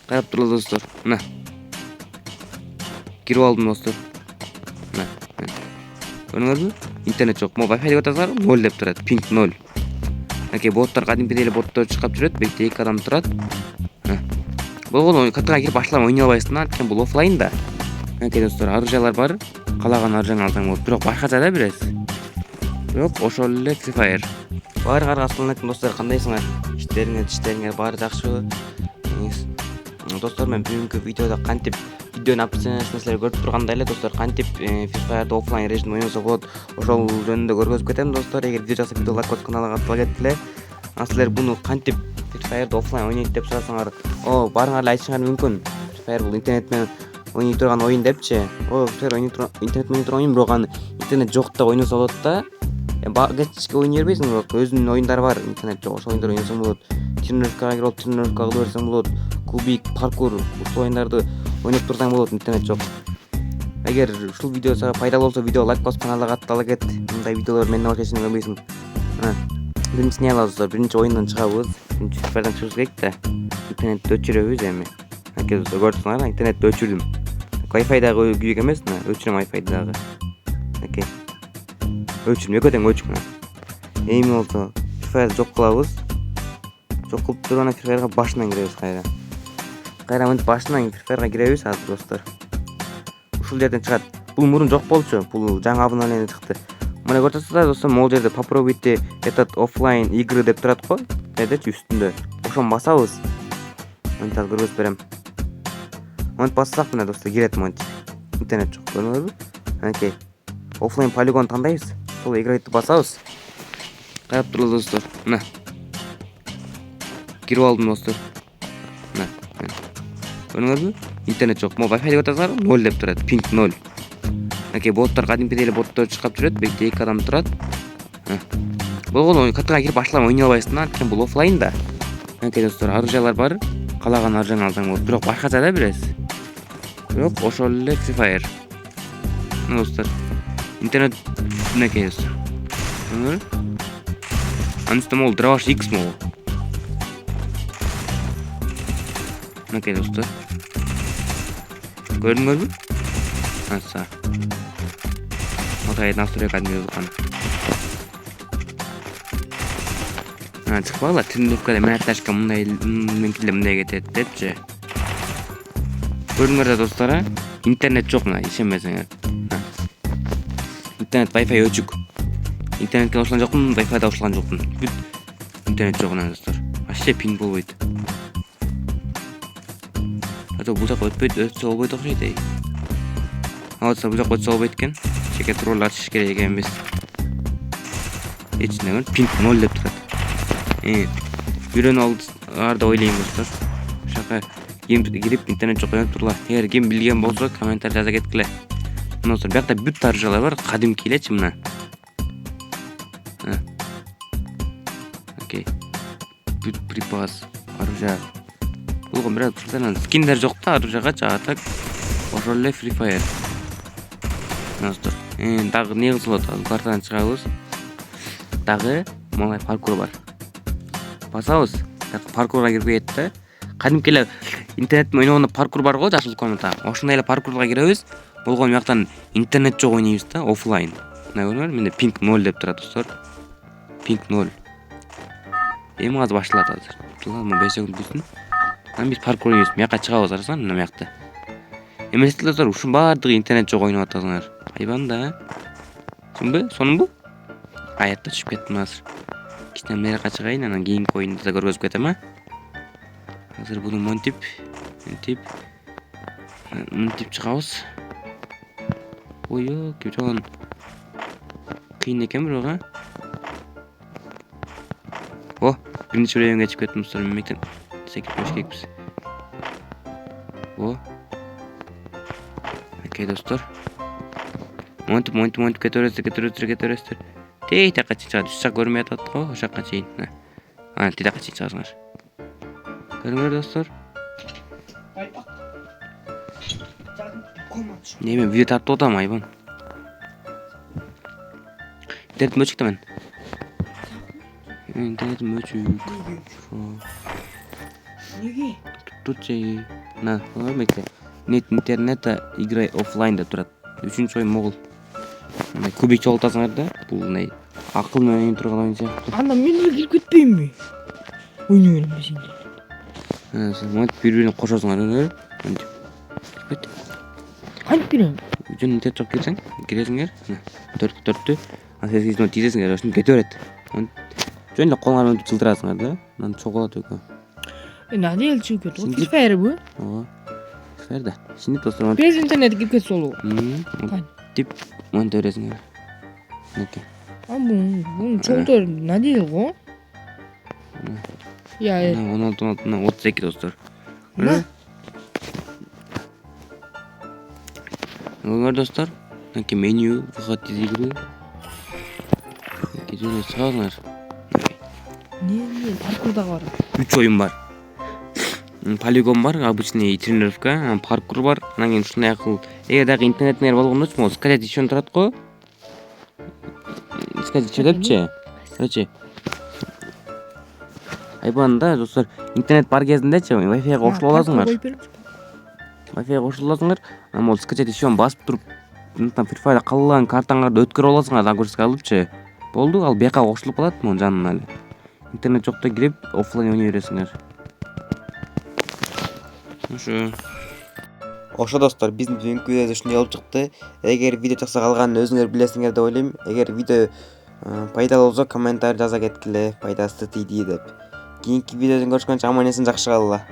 Қарап тұрыңыз достар. Мына. Кіріп алдым достар. Мына. Көрдіңіз бе? Интернет жоқ. Wi-Fi деп атасыздар, 0 деп тұрады. Ping 0. Оке, боттар кадимкидей боттор чыгып жүрөт. Бекте 2 адам турат. Болгон катка кирип башлап ойнай албайсың, анткени бул офлайн да. Оке достор, оружиялар бар. Калаган оружияны алсаң болот. Бирок башкача да берес. Бирок ошол эле Free Fire. Баарыңарга ассалам алейкум достор, кандайсыңар? Иштериңер баары жакшыбы? Достор, мен бүгүнкү видеодо кантип видеонун опциясын көрүп тургандай эле достор, кантип Free Fire'ды офлайн режимде ойносо болот, ошол жөнүндө көргөзүп кетем достор. Эгер видео жакса, видео лайк басып каналга каттала кеткиле. Силер буну кантип Free Fire'ды офлайн ойнойт деп сурасаңар, баарыңар эле айтышыңар мүмкүн. Free Fire бул интернет менен ойной турган оюн депчи. Интернет менен ойнойт, бирок аны интернет жок да ойносо болот да. Кечке ойнай бербейсиң, бирок өзүнүн оюндары бар, интернет жок, ошол оюндар ойносоң болот. Тренировкага кирип, тренировка кылып берсең болот. Кубик, паркур, ушул оюндарды ойноп турсаң болот, интернет жок. Эгер ушул видео сага пайдалуу болсо, видео лайк басып каналга каттала кет. Мындай видеолор менден башка эч нерсе көрбөйсүң. Биринчи эмне кылабыз достор? Биринчи оюндан чыгабыз. Биринчи Free чыгыш керек да. Интернетти өчүрөбүз эми. Аке достор, көрдүңүздөр, интернетти өчүрдүм. Wi-Fi дагы күйүк эмес, өчүрөм Wi-Fi дагы. Аке. Өчүрүм, экөөтең өчүк. Эми болсо, Free жок кылабыз. Жок кылып туруп ана Free башынан киребиз кайра. Кайра мынтип башынан Free киребиз азыр достор. Ушул жерден чыгат. Бул мурун жок болчу. Бул жаңы обновление чыкты. Мына көрсөтсөздөр достор, могул жерде попробуйте этот офлайн игры деп турат го. Эдечи үстүндө. Ошону басабыз. Мынтип көрсөтүп берем. Мынтип бассак мына достор кирет мынтип. Интернет жок, көрдүңүзбү? Оке. Офлайн полигон тандайбыз. Сол играйтты басабыз. Карап туруңуз достор. Мына. Кирип алдым достор. Мына. Көрдүңүзбү? Интернет жок. Wi-Fi деп атасыздар, 0 деп турат. Ping 0. Оке, боттор кадимкидей боттор чыгып жүрөт. Бекте 2 адам турат. Болгон катка кирип башлап ойнай албайсың, анткени бул офлайн да. Оке достор, оружиялар бар. Калаган оружияны алсаң болот. Бирок башкача да берес. Бирок ошол эле Free Fire. Мына достор. Интернет мынакей достор. Анын үстүндө могул Drawаш X могул. Мынакей достор. Көрдүңүзбү? Аса. Отай настройка кадимки. Чыкпагыла, тренировкада менатташка мындай менкилде мындай кетет депчи. Көрдүңөр да достор, интернет жок мына, ишенбесеңер. Интернет Wi-Fi өчүк. Интернетке кошулган жокмун, Wi-Fi да кошулган жокмун. Интернет жок мына достор. Вообще пинг болбойт. Бул жака өтпөйт, өтсө болбойт окшойт эй. Алса бул жака өтсө болбойт экен. Чеке туруп ачыш керек экенбиз. Эч нерсе пинг 0 деп турат. Үйрөнүп алды деп ойлойм достор. Ошака кирип интернет жок деп турла. Эгер ким билген болсо, комментарий жаза кеткиле. Мына достор, биякта бүт оружиялар бар, кадимки элечи мына. Окей. Бүт припас, оружие. Болгон бирок скиндер жок да оружияга, жага так. Ошол эле Free Fire. Достор, дагы эмне кылсылат? Картадан чыгабыз. Дагы малай паркур бар. Басабыз. Паркурга кирип кетти да. Кадимки эле интернет менен ойногондо паркур бар го, жашыл комната. Ошондой эле паркурга киребиз. Болгон бияктан интернет жок ойнойбуз да, офлайн. Мына көрүңөр, менде ping 0 деп турат достор. Ping 0. Эми азыр башталат азыр. Мына 5 секунд бүтсүн. Анан биз паркур ойнойбуз. Мыякка чыгабыз, арасаң, мына мыякта. Эместер достор, ушун баардыгы интернет жок ойноп атасыңар. Айбан да. Түшүнбү? Сонунбу? Аятта түшүп кеттим азыр. Кичине мынакка чыгайын, анан кийинки оюнду да көргөзүп кетем, Азыр буну мынтип чыгабыз. Ой, жогон. Кыйын экен бирок, биринчи районго чыгып кеттим достор, мектен секирип коюш керекпиз. Окей достор. Монтип кетересиздер. Тей жака чыгат, үч жак көрмөй атат го, ошол жака чейин. Тей жака чейин чыгасыңар. Көрүңөр достор. Неме видео тартып атам айбан. Интернет өчүк да мен. Интернет өчүк. Неге? Турчу. На, мекте. Нет интернета, играй офлайн деп турат. 3-чү оюн могул. Мындай кубик чогултасыңар да, бул мындай акыл менен ойной турган оюн сыяктуу. Анда мен эле кирип кетпейинби? Ойной берем десең. Сен монтип бири-бирине кошосуңар, мынтип. Кет. Кантип берем? Жөн интернет жок кирсең, киресиңер. 4-4-тү. Сен сезине тийсеңер, ошентип кете берет. Жөн эле колуңар менен жылдырасыңар да. Анан чогулат өкө. Надо ел чыгып кетти. Free Fire бу? Ооба. Ферда. Синип достор. Без интернета кирип кетсе болобу? Тип монте бересиңер. Неке. Бун чоңдор надо ел го? Я 16-32 достор. Оңор достор. Неке меню, выход из игры. Неке жөн сагыңар. Не, паркурда бар. 3 оюн бар. Полигон бар, обычный тренировка, паркур бар. Анан кийин ушундай акыл. Эгер дагы интернетиңер болгондочу, могу скачать ишен турат го. Скачать депчи. Короче. Айбанда достор, интернет бар кезиндечи, Wi-Fi кошулуп аласыңар. Wi-Fi кошулуп аласыңар. Анан могу скачать ишен басып туруп, Free Fire'да калган картаңарды өткөрүп аласыңар, загрузка алыпчы. Болду, ал бияка кошулуп калат, монун жанына эле. Интернет жокто кирип, офлайн ойной бересиңер. Ошо достор, биздин бүгүнкү видео ушундай болуп чыкты. Эгер видео жакса калганын өзүңөр билесиңер деп ойлойм. Эгер видео пайдалуу болсо комментарий жаза кеткиле, пайдасы тийди деп. Кийинки видеодон көрүшкөнчө аман эсен жакшы калгыла.